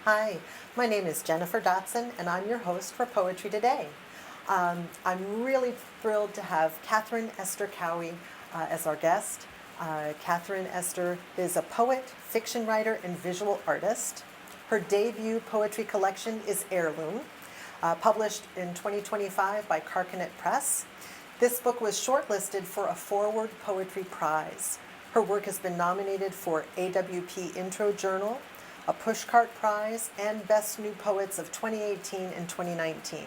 Hi, my name is Jennifer Dotson, and I'm your host for Poetry Today. I'm really thrilled to have Catherine Esther Cowie as our guest. Catherine Esther is a poet, fiction writer, and visual artist. Her debut poetry collection is Heirloom, published in 2025 by Carcanet Press. This book was shortlisted for a Forward Poetry Prize. Her work has been nominated for AWP Intro Journal, a Pushcart Prize, and Best New Poets of 2018 and 2019.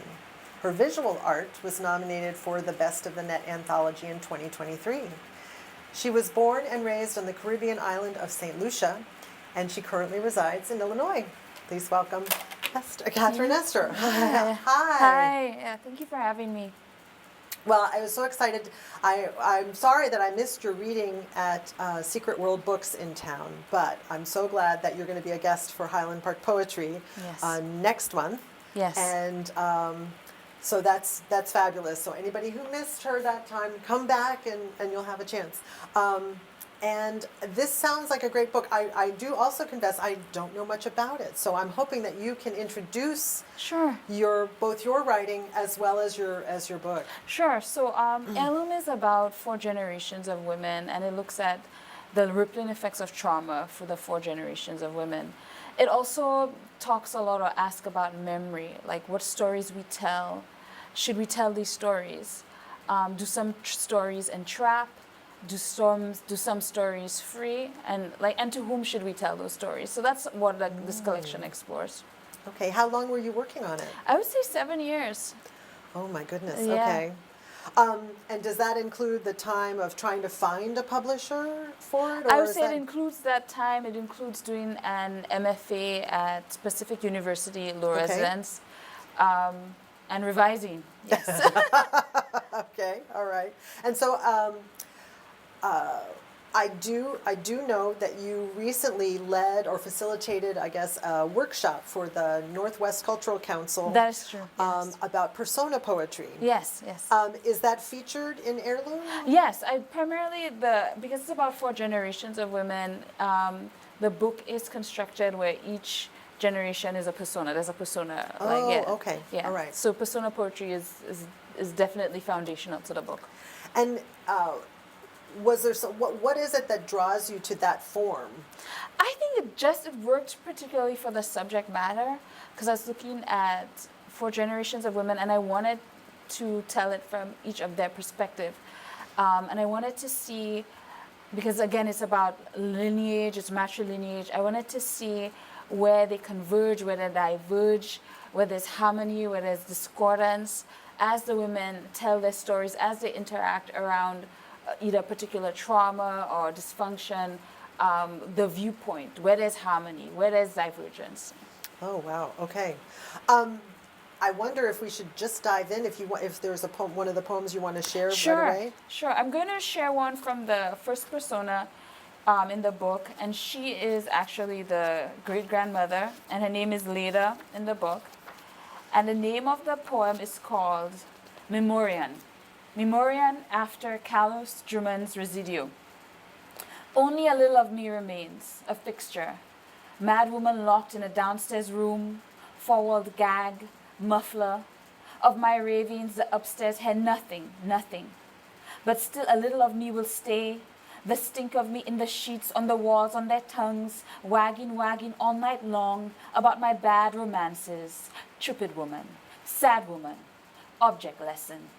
Her visual art was nominated for the Best of the Net Anthology in 2023. She was born and raised on the Caribbean island of St. Lucia, and she currently resides in Illinois. Please welcome Catherine Esther. Hi. Hi. Yeah, thank you for having me. Well, I was so excited. I'm sorry that I missed your reading at Secret World Books in town, but I'm so glad that you're going to be a guest for Highland Park Poetry next month. Yes. And so that's fabulous. So anybody who missed her that time, come back and you'll have a chance. And this sounds like a great book. I do also confess I don't know much about it, so I'm hoping that you can introduce Sure. both your writing as well as your book. Sure. So, Heirloom is about 4 generations of women, and it looks at the rippling effects of trauma for the 4 generations of women. It also talks a lot or asks about memory, like what stories we tell. Should we tell these stories? Do some stories entrap? Do some stories free, and to whom should we tell those stories? So that's what this collection explores. Okay, how long were you working on it? I would say 7 years. Oh my goodness. Yeah. Okay. And does that include the time of trying to find a publisher for it? Or I would say it includes that time. It includes doing an MFA at Pacific University Law Residence, and revising. Yes. Okay. All right. And so. I do know that you recently led or facilitated, I guess, a workshop for the Northwest Cultural Council. That is true. Yes. About persona poetry. Yes, yes. Is that featured in Heirloom? Yes, I primarily because it's about 4 generations of women. The book is constructed where each generation is a persona. There's a persona. Okay. Yeah. All right. So persona poetry is definitely foundational to the book. And was there what is it that draws you to that form? I think it worked particularly for the subject matter, because I was looking at 4 generations of women and I wanted to tell it from each of their perspective. And I wanted to see, because again it's about lineage, it's matrilineage, I wanted to see where they converge, where they diverge, where there's harmony, where there's discordance, as the women tell their stories, as they interact around either particular trauma or dysfunction, the viewpoint, where there's harmony, where there's divergence. Oh wow! Okay, I wonder if we should just dive in. If there's a poem, one of the poems you want to share right away. Sure. I'm going to share one from the first persona in the book, and she is actually the great grandmother, and her name is Leda in the book, and the name of the poem is called Memorian. Memorian after Carlos Drummond's residue. Only a little of me remains, a fixture. Mad woman locked in a downstairs room, four-walled gag, muffler. Of my ravings, the upstairs had nothing. But still a little of me will stay. The stink of me in the sheets, on the walls, on their tongues, wagging all night long about my bad romances. Tripid woman, sad woman, object lesson.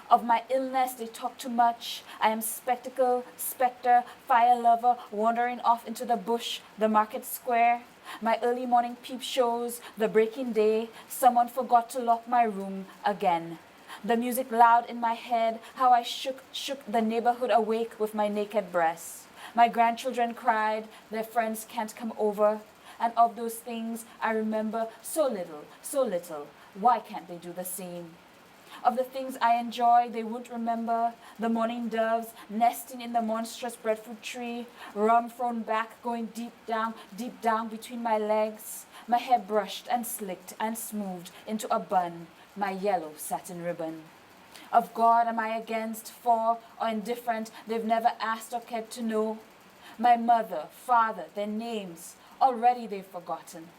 Of my illness, they talk too much. I am spectacle, specter, fire lover, wandering off into the bush, the market square. My early morning peep shows, the breaking day. Someone forgot to lock my room again. The music loud in my head, how I shook the neighborhood awake with my naked breasts. My grandchildren cried, their friends can't come over. And of those things I remember so little. Why can't they do the same? Of the things I enjoy, they won't remember. The morning doves nesting in the monstrous breadfruit tree. Rum thrown back, going deep down between my legs. My hair brushed and slicked and smoothed into a bun. My yellow satin ribbon. Of God am I against, for, or indifferent, they've never asked or cared to know. My mother, father, their names, already they've forgotten.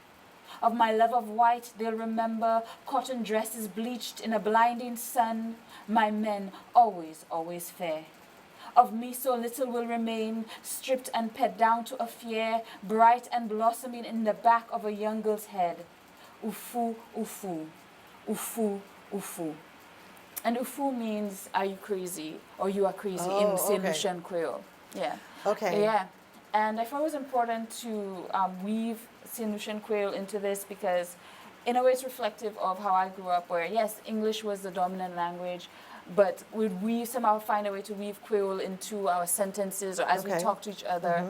Of my love of white, they'll remember cotton dresses bleached in a blinding sun. My men always, always fair. Of me so little will remain, stripped and pet down to a fear, bright and blossoming in the back of a young girl's head. Ufu, ufu, ufu, ufu. And ufu means are you crazy or you are crazy in St. okay. Lucian Creole. Yeah. Okay. Yeah. And I thought it was important to weave St. Lucian Creole into this because in a way it's reflective of how I grew up where, yes, English was the dominant language, but we somehow find a way to weave Creole into our sentences or as we talk to each other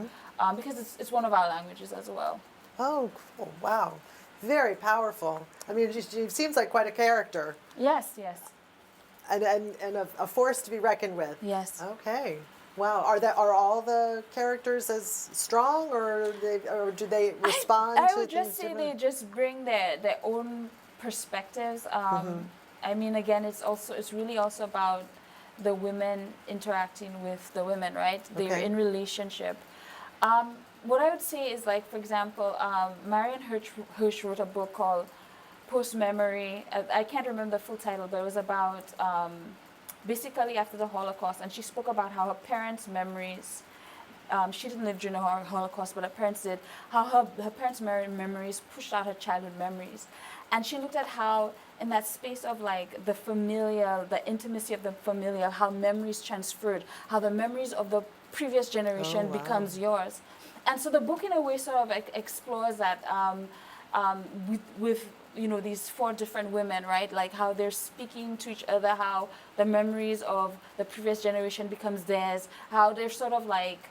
because it's one of our languages as well. Oh, cool. Wow. Very powerful. I mean, she seems like quite a character. Yes, yes. And a force to be reckoned with. Yes. Okay. Wow. Are all the characters as strong, or do they respond? I to would just say they just bring their own perspectives. I mean, again, it's really also about the women interacting with the women, right? They're Okay. in relationship. What I would say is, like, for example, Marion Hirsch wrote a book called Post Memory. I can't remember the full title, but it was about basically after the Holocaust, and she spoke about how her parents' memories. She didn't live during the Holocaust, but her parents did. How her parents' memories pushed out her childhood memories, and she looked at how in that space of like the familial, the intimacy of the familial, how memories transferred, how the memories of the previous generation becomes yours. And so the book, in a way, sort of explores that with these four different women, right? Like how they're speaking to each other, how the memories of the previous generation becomes theirs, how they're sort of like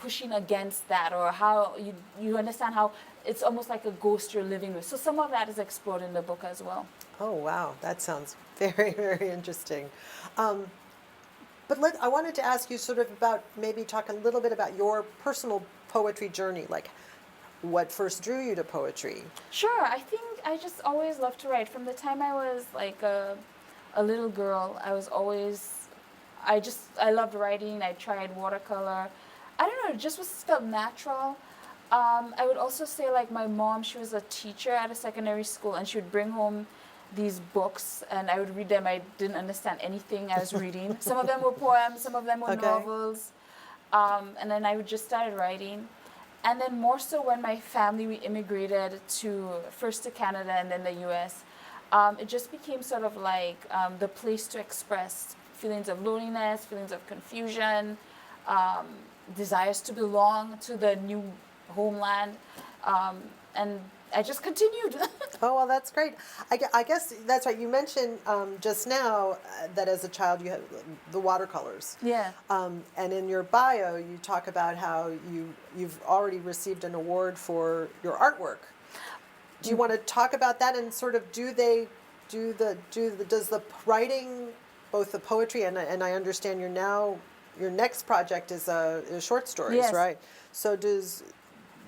pushing against that, or how you understand how it's almost like a ghost you're living with. So some of that is explored in the book as well. Oh, wow. That sounds very, very interesting. But I wanted to ask you sort of about, maybe talk a little bit about your personal poetry journey, like what first drew you to poetry? Sure. I think I just always loved to write. From the time I was like a little girl, I loved writing. I tried watercolor. I don't know, it just felt natural. I would also say, like, my mom, she was a teacher at a secondary school, and she would bring home these books, and I would read them. I didn't understand anything I was reading. Some of them were poems, some of them were novels. And then I would just started writing. And then more so when my family, we immigrated first to Canada and then the US, it just became sort of like the place to express feelings of loneliness, feelings of confusion, desires to belong to the new homeland, and I just continued. Oh, well, that's great. I guess that's right. You mentioned just now that as a child you had the watercolors. Yeah. And in your bio, you talk about how you've already received an award for your artwork. Do you want to talk about that and sort of does the writing, both the poetry and I understand your next project is short stories, Yes. right? So does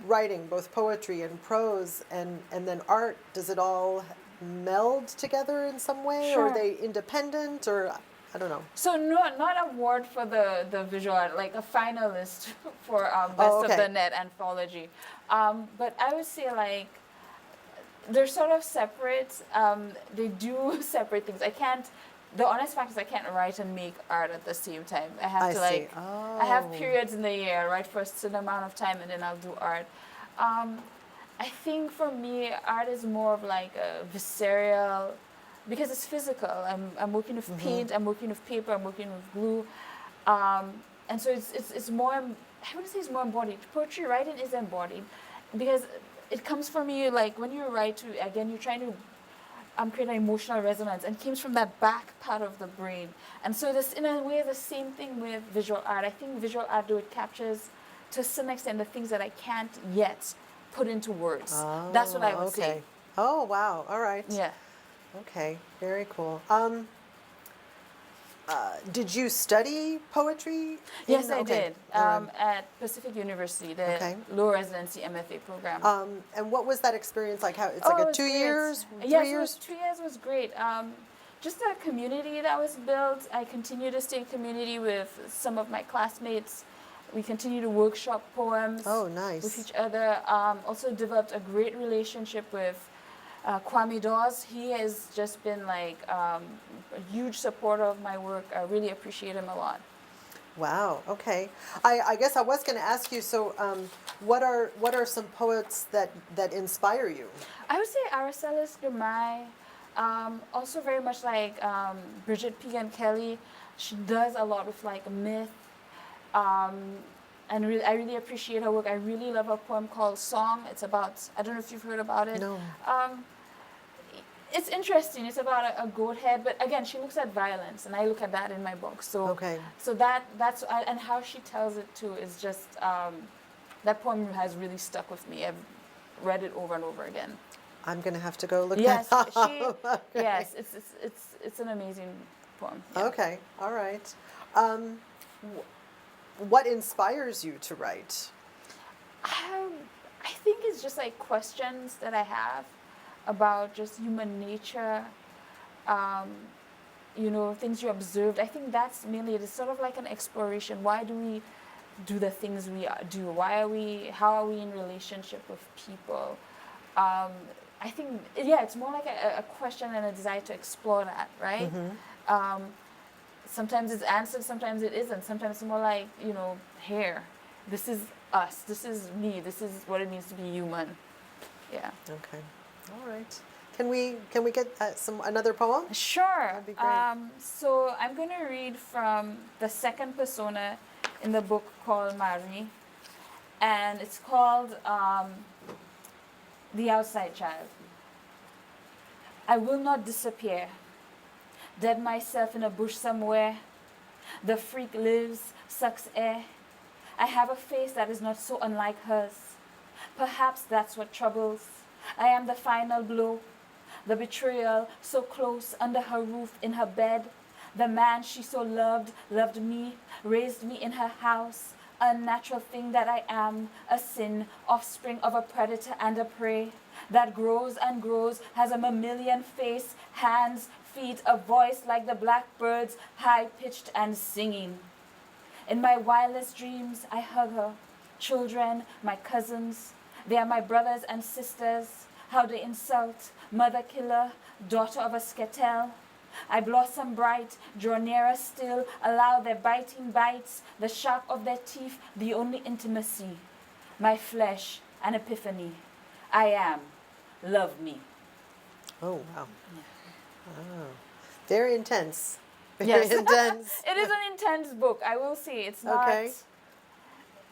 writing, both poetry and prose and then art, does it all meld together in some way? Sure. Or are they independent, or I don't know? So not award for the visual art, like a finalist for Best of the Net anthology. But I would say, like, they're sort of separate. They do separate things. The honest fact is I can't write and make art at the same time. I have I have periods in the year, I write for a certain amount of time and then I'll do art. I think for me, art is more of like a visceral, because it's physical. I'm working with paint, I'm working with paper, I'm working with glue. And so it's more, I wouldn't say it's more embodied. Poetry writing is embodied because it comes from you, like when you write, again, you're trying to create an emotional resonance, and it comes from that back part of the brain. And so this, in a way, the same thing with visual art. I think visual art, though, it captures to some extent the things that I can't yet put into words. That's what I would say. Oh, wow. All right. Yeah. Okay. Very cool. Did you study poetry? Yes, I Okay. did. At Pacific University, the Okay. low residency MFA program. And what was that experience like? How it's like it a was 2 great. years, 3 Yes, years? 2 years was great. Just the community that was built. I continue to stay in community with some of my classmates, We continue to workshop poems Oh, nice. with each other. Also developed a great relationship with Kwame Dawes. He has just been like a huge supporter of my work. I really appreciate him a lot. Wow. Okay. I guess I was going to ask you. So, what are some poets that inspire you? I would say Aracelis Girmay, also very much like Bridget Pegan Kelly. She does a lot with like myth, um, and I really appreciate her work. I really love a poem called Song. It's about, I don't know if you've heard about it. No. It's interesting. It's about a goat head, but again, she looks at violence, and I look at that in my book. So, Okay. so that's and how she tells it too is just that poem has really stuck with me. I've read it over and over again. I'm going to have to go look Yes, that up. she. Okay. Yes, it's an amazing poem. Yeah. Okay. All right. What inspires you to write? I think it's just like questions that I have about just human nature, things you observed. I think that's mainly it. It's sort of like an exploration. Why do we do the things we do? How are we in relationship with people? I think, it's more like a question and a desire to explore that, right? Mm-hmm. Sometimes it's answered, sometimes it isn't. Sometimes it's more like, here, this is us, this is me, this is what it means to be human. Yeah. Okay. All right. Can we get another poem? Sure. That'd be great. So I'm going to read from the second persona in the book called Marie, and it's called The Outside Child. I will not disappear, dead myself in a bush somewhere. The freak lives, sucks air. I have a face that is not so unlike hers. Perhaps that's what troubles. I am the final blow, the betrayal, so close under her roof in her bed. The man she so loved me, raised me in her house. Unnatural thing that I am, a sin, offspring of a predator and a prey, that grows and grows, has a mammalian face, hands, feet, a voice like the blackbirds, high-pitched and singing. In my wildest dreams, I hug her. Children, my cousins, they are my brothers and sisters. How they insult, mother killer, daughter of a sketel. I blossom bright, draw nearer still, allow their biting bites, the sharp of their teeth, the only intimacy. My flesh, an epiphany. I am, love me. Oh, wow. Oh. Very intense. Very Yes. intense. It is an intense book, I will say. It's not. Okay.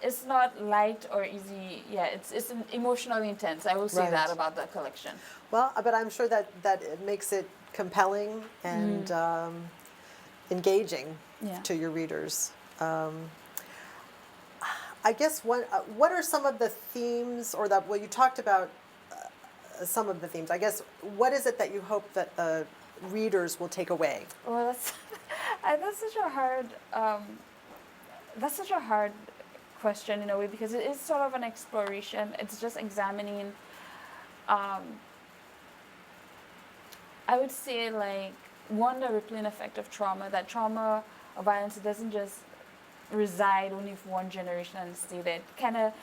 It's not light or easy. Yeah, it's emotionally intense. I will say Right. that about the collection. Well, but I'm sure that it makes it compelling and engaging Yeah. to your readers. I guess what are some of the themes, or that, well, you talked about some of the themes. I guess, what is it that you hope that the readers will take away? Well, that's such a hard question in a way, because it is sort of an exploration. It's just examining. I would say, like, one, the rippling effect of trauma. That trauma or violence doesn't just reside only for one generation and stay there. It kind of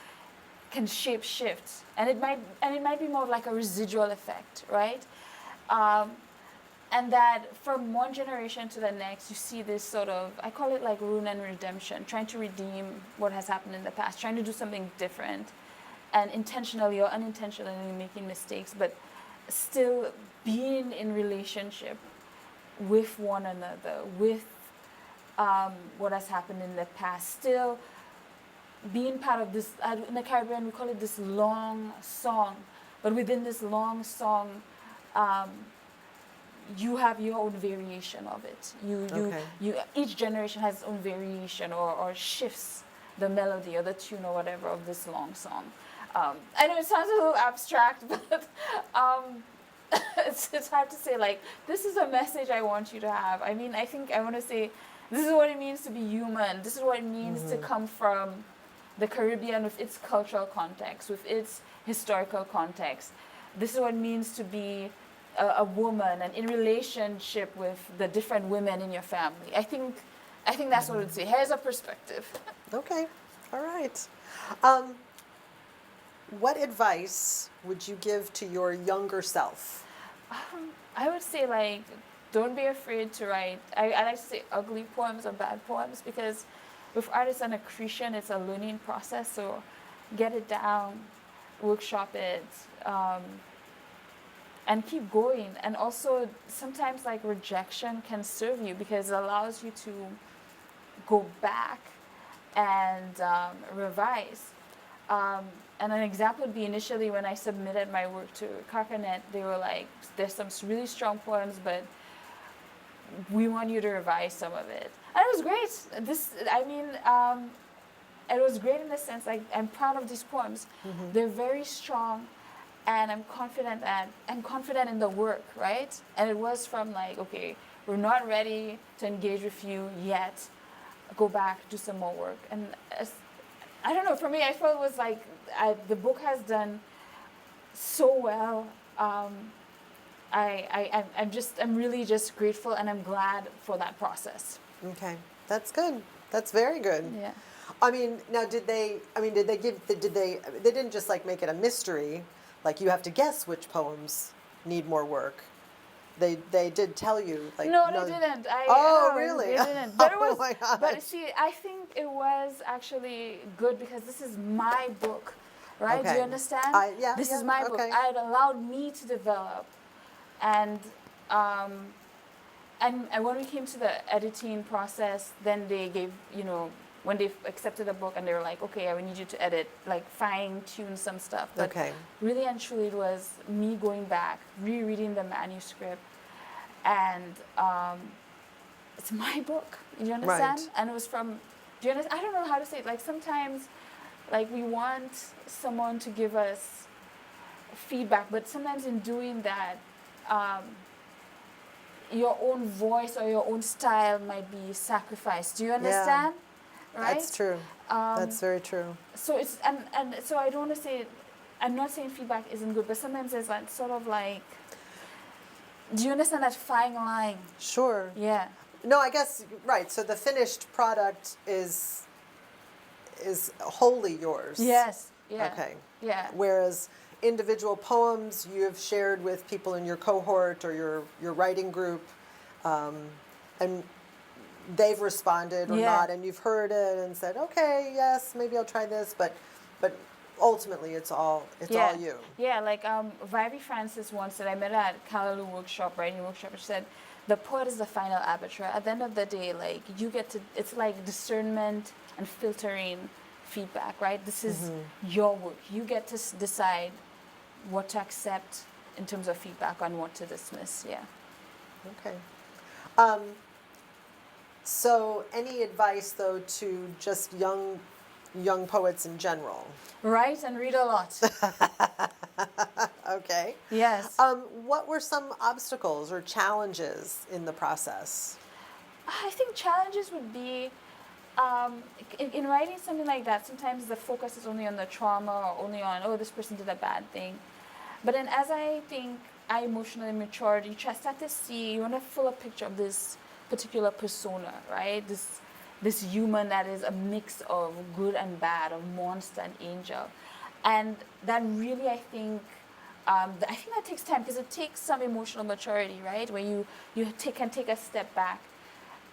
can shape shift, and it might be more of like a residual effect, right? And that from one generation to the next, you see this sort of, I call it like ruin and redemption, trying to redeem what has happened in the past, trying to do something different, and intentionally or unintentionally making mistakes, but still being in relationship with one another, with what has happened in the past, still being part of this. In the Caribbean, we call it this long song, but within this long song, you have your own variation of it. Each generation has its own variation, or shifts the melody or the tune or whatever of this long song. I know it sounds a little abstract, but it's hard to say, like, this is a message I want you to have. I mean, I think I want to say, this is what it means to be human. This is what it means to come from the Caribbean with its cultural context, with its historical context. This is what it means to be a woman and in relationship with the different women in your family. I think that's what I would say. Here's a perspective. Okay. All right. Um, what advice would you give to your younger self? I would say like, don't be afraid to write. I like to say ugly poems or bad poems because with artists and accretion, it's a learning process. So get it down, workshop it, and keep going. And also sometimes like rejection can serve you because it allows you to go back and revise. And an example would be initially when I submitted my work to Carcanet, they were like, there's some really strong poems, but we want you to revise some of it. And it was great. It was great in the sense, like, I'm proud of these poems. Mm-hmm. They're very strong, and I'm confident in the work, right? And it was from like, okay, we're not ready to engage with you yet. Go back, do some more work. And I don't know, for me, I felt it was like the book has done so well. I'm really just grateful, and I'm glad for that process. Okay, that's good. That's very good. Yeah. I mean, now they didn't just like make it a mystery, like you have to guess which poems need more work. They did tell you, like, No, they didn't. Really? They didn't. But it was. Oh my gosh. But see, I think it was actually good because this is my book, right? Do Okay. you understand? This is my book. okay. It allowed me to develop, and when we came to the editing process, then they gave, when they accepted the book and they were like, okay, I need you to edit, like fine tune some stuff. But Okay. really and truly, it was me going back, rereading the manuscript, and it's my book. You understand? Right. And it was from. Do you understand? I don't know how to say it. Like sometimes, like we want someone to give us feedback, but sometimes in doing that, your own voice or your own style might be sacrificed. Do you understand? Right? That's true. That's very true. So it's and so I don't want to say. I'm not saying feedback isn't good, but sometimes there's like sort of like. Do you understand that fine line? Sure. Yeah. No, I guess right. So the finished product is wholly yours. Yes. Yeah. Okay. Yeah. Whereas individual poems you have shared with people in your cohort or your writing group, and they've responded or not, and you've heard it and said, okay, yes, maybe I'll try this, but ultimately it's all you. Yeah, like Vivi Francis once said, I met her at Callaloo workshop, writing workshop, and she said, the poet is the final arbiter. At the end of the day, like you get to, it's like discernment and filtering feedback, right? This is your work. You get to decide what to accept in terms of feedback and what to dismiss. Yeah. Okay. So any advice though to just young poets in general? Write and read a lot. Okay. Yes. What were some obstacles or challenges in the process? I think challenges would be in writing something like that. Sometimes the focus is only on the trauma or only on, oh, this person did a bad thing. But then as I think I emotionally matured, you start to see, you want a fuller picture of this particular persona, right? This human that is a mix of good and bad, of monster and angel. And that really, I think that takes time because it takes some emotional maturity, right? Where you can take a step back.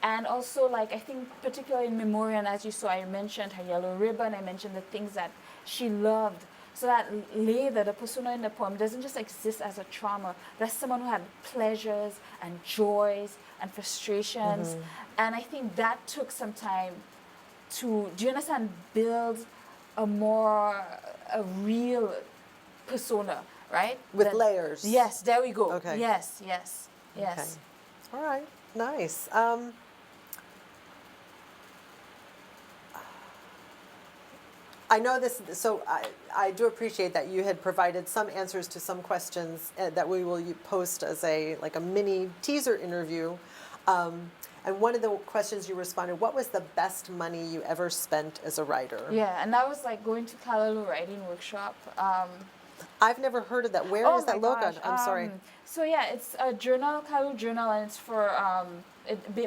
And also, like, I think particularly in Memoriam, as you saw, I mentioned her yellow ribbon, I mentioned the things that she loved. So that Leda, the persona in the poem, doesn't just exist as a trauma. That's someone who had pleasures and joys and frustrations. And I think that took some time to, do you understand, build a real persona, right? With layers. Yes, there we go. Okay. Yes. Okay. All right, nice. I know this, so I do appreciate that you had provided some answers to some questions that we will post as a mini teaser interview. And one of the questions you responded, what was the best money you ever spent as a writer? Yeah, and that was like going to Callaloo writing workshop. I've never heard of that. Where is that logo? Gosh. I'm sorry. So yeah, it's a journal, Callaloo Journal, and it's for,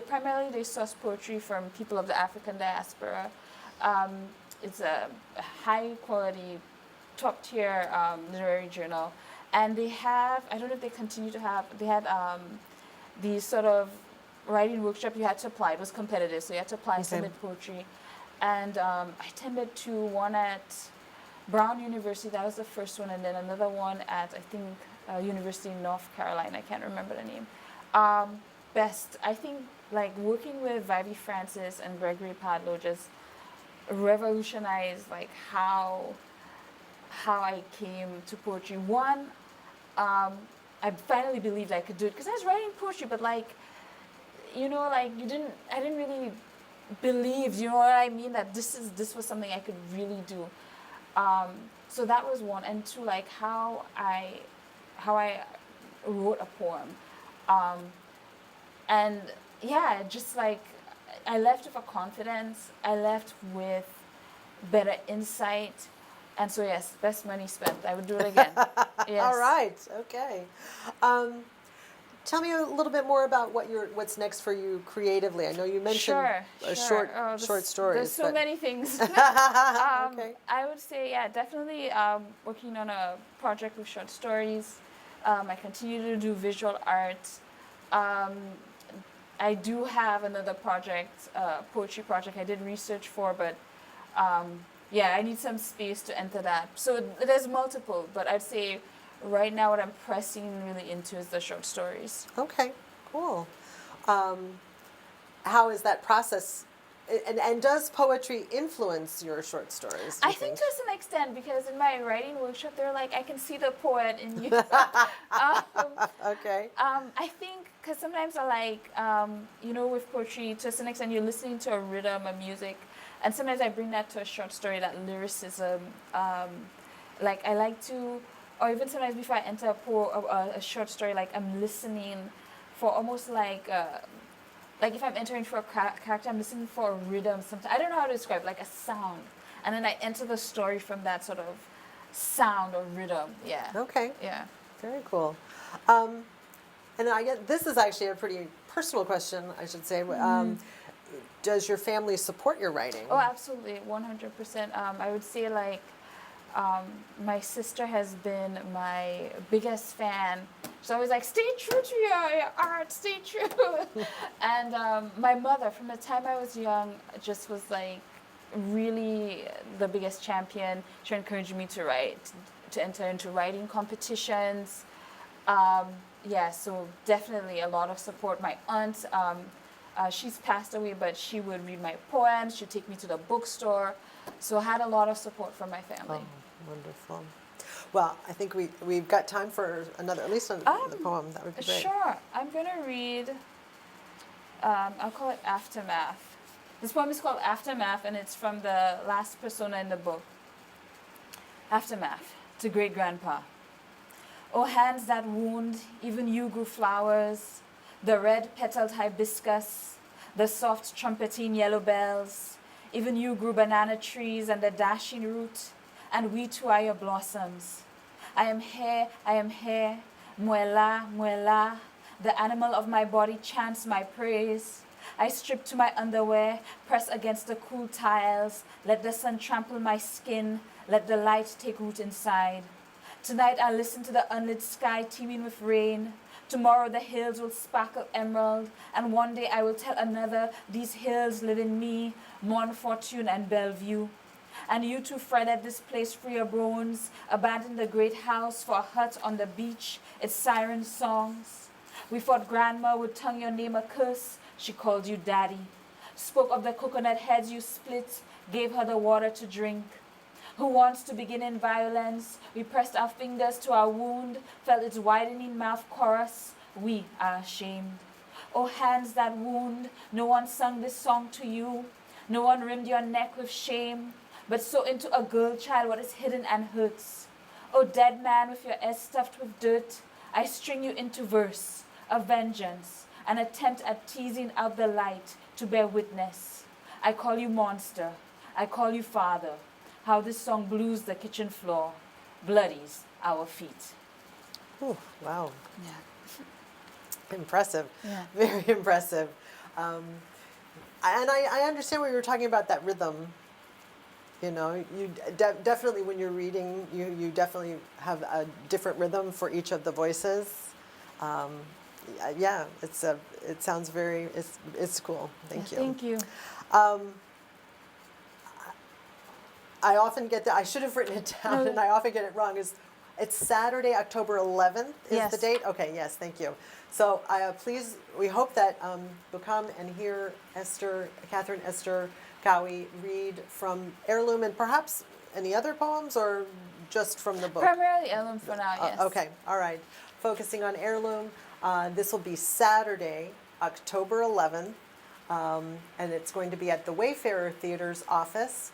primarily they source poetry from people of the African diaspora. it's a high quality, top tier literary journal, and they have, I don't know if they continue to have, they had these sort of writing workshop. You had to apply. It was competitive, so you had to apply and Okay. submit poetry. And I attended to one at Brown University. That was the first one, and then another one at, I think, University in North Carolina. I can't remember the name. Best, I think, like working with Vivi Francis and Gregory Padlow just revolutionized like how I came to poetry. One, I finally believed I could do it because I was writing poetry, but like, you know, like I didn't really believe, you know what I mean, that this was something I could really do. So that was one, and two, like how I wrote a poem, and yeah, just like I left with a confidence. I left with better insight, and so yes, best money spent. I would do it again. Yes. All right. Okay. Tell me a little bit more about what's next for you creatively. I know you mentioned Sure. short stories. There's so many things. Okay. I would say, yeah, definitely working on a project with short stories. I continue to do visual art. I do have another project, poetry project I did research for, but yeah, I need some space to enter that. So there's multiple, but I'd say right now what I'm pressing really into is the short stories. Okay. Cool. How is that process? And does poetry influence your short stories? Do I you think to some extent, because in my writing workshop, they're like, I can see the poet in you. Okay. I think because sometimes I like, you know, with poetry, to some extent, you're listening to a rhythm, a music, and sometimes I bring that to a short story, that lyricism. Like I like to, or even sometimes before I enter a short story, like I'm listening for almost like if I'm entering for a character, I'm listening for a rhythm. Sometimes I don't know how to describe, like a sound, and then I enter the story from that sort of sound or rhythm. Yeah. Okay. Yeah. Very cool. And I get this is actually a pretty personal question, I should say. Does your family support your writing? Oh, absolutely, 100%. I would say like my sister has been my biggest fan. She's always like, stay true to your art, stay true. And my mother, from the time I was young, just was like really the biggest champion. She encouraged me to write, to enter into writing competitions. Yeah, so definitely a lot of support. My aunt, she's passed away, but she would read my poems. She'd take me to the bookstore. So I had a lot of support from my family. Oh, wonderful. Well, I think we've got time for another, at least another poem. That would be great. Sure. I'm going to read, I'll call it Aftermath. This poem is called Aftermath, and it's from the last persona in the book. Aftermath, to great-grandpa. Oh, hands that wound, even you grew flowers, the red-petaled hibiscus, the soft trumpeting yellow bells. Even you grew banana trees and the dashing root, and we too are your blossoms. I am here, muela, muela. The animal of my body chants my praise. I strip to my underwear, press against the cool tiles. Let the sun trample my skin, let the light take root inside. Tonight I listen to the unlit sky teeming with rain. Tomorrow the hills will sparkle emerald, and one day I will tell another, these hills live in me, Mont Fortune and Bellevue. And you too fretted this place for your bones, abandoned the great house for a hut on the beach, its siren songs. We thought grandma would tongue your name a curse, she called you daddy. Spoke of the coconut heads you split, gave her the water to drink. Who wants to begin in violence? We pressed our fingers to our wound, felt its widening mouth chorus. We are ashamed. Oh, hands that wound, no one sung this song to you. No one rimmed your neck with shame, but so into a girl child what is hidden and hurts. Oh, dead man with your ears stuffed with dirt, I string you into verse, a vengeance, an attempt at teasing out the light to bear witness. I call you monster, I call you father. How this song blues the kitchen floor, bloodies our feet. Ooh, wow. Yeah. Impressive. Yeah. Very impressive. And I understand what you were talking about, that rhythm You know, you definitely when you're reading, you definitely have a different rhythm for each of the voices. Yeah, it sounds very, it's cool. Thank you. Thank you. I often get I should have written it down, No. and I often get it wrong. It's Saturday, October 11th is the Yes. date? Okay, yes, thank you. So please, we hope that you'll come and hear Catherine Esther Cowie read from Heirloom, and perhaps any other poems, or just from the book? Primarily Heirloom for now, yes. Okay, all right. Focusing on Heirloom. This will be Saturday, October 11th, and it's going to be at the Wayfarer Theater's office.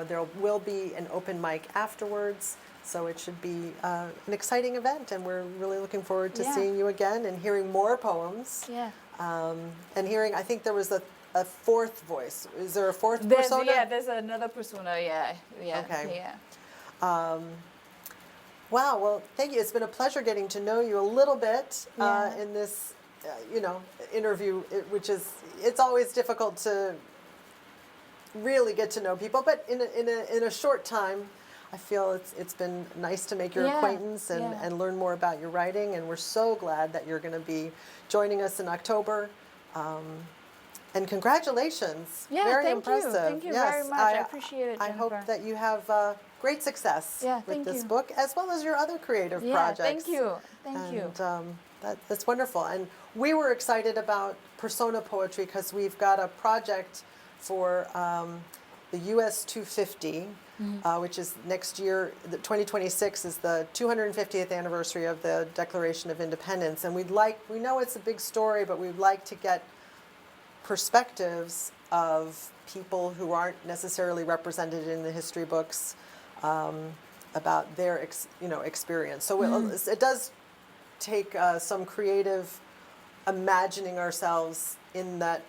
There will be an open mic afterwards, so it should be an exciting event, and we're really looking forward to Yeah. seeing you again and hearing more poems. Yeah. And hearing, I think there was a fourth voice. Is there a fourth There's, persona? yeah, there's another persona, yeah. Okay. Yeah. Wow, well, thank you. It's been a pleasure getting to know you a little bit Yeah. in this, interview, which is, it's always difficult to really get to know people, but in a short time, I feel it's been nice to make your Yeah, acquaintance yeah. and learn more about your writing, and we're so glad that you're going to be joining us in October. And congratulations. Yeah, Very thank you. impressive. Thank you very much. I appreciate it, I hope Jennifer. that you have great success Yeah, with thank this you. book, as well as your other creative Yeah, projects. thank you. Thank you. And that's wonderful. And we were excited about Persona Poetry because we've got a project for the US 250, which is next year. The 2026 is the 250th anniversary of the Declaration of Independence, and we know it's a big story, but we'd like to get perspectives of people who aren't necessarily represented in the history books about their experience. So it does take some creative imagining ourselves in that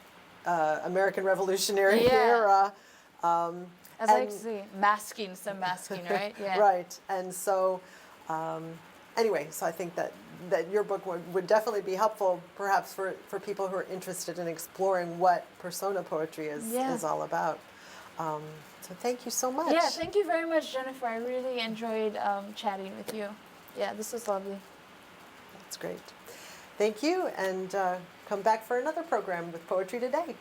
American Revolutionary Yeah. era. As I like to say, some masking, right? Yeah. Right. And so, anyway, so I think that your book would definitely be helpful, perhaps for people who are interested in exploring what persona poetry is all about. So thank you so much. Yeah, thank you very much, Jennifer. I really enjoyed chatting with you. Yeah, this was lovely. That's great. Thank you, and come back for another program with Poetry Today.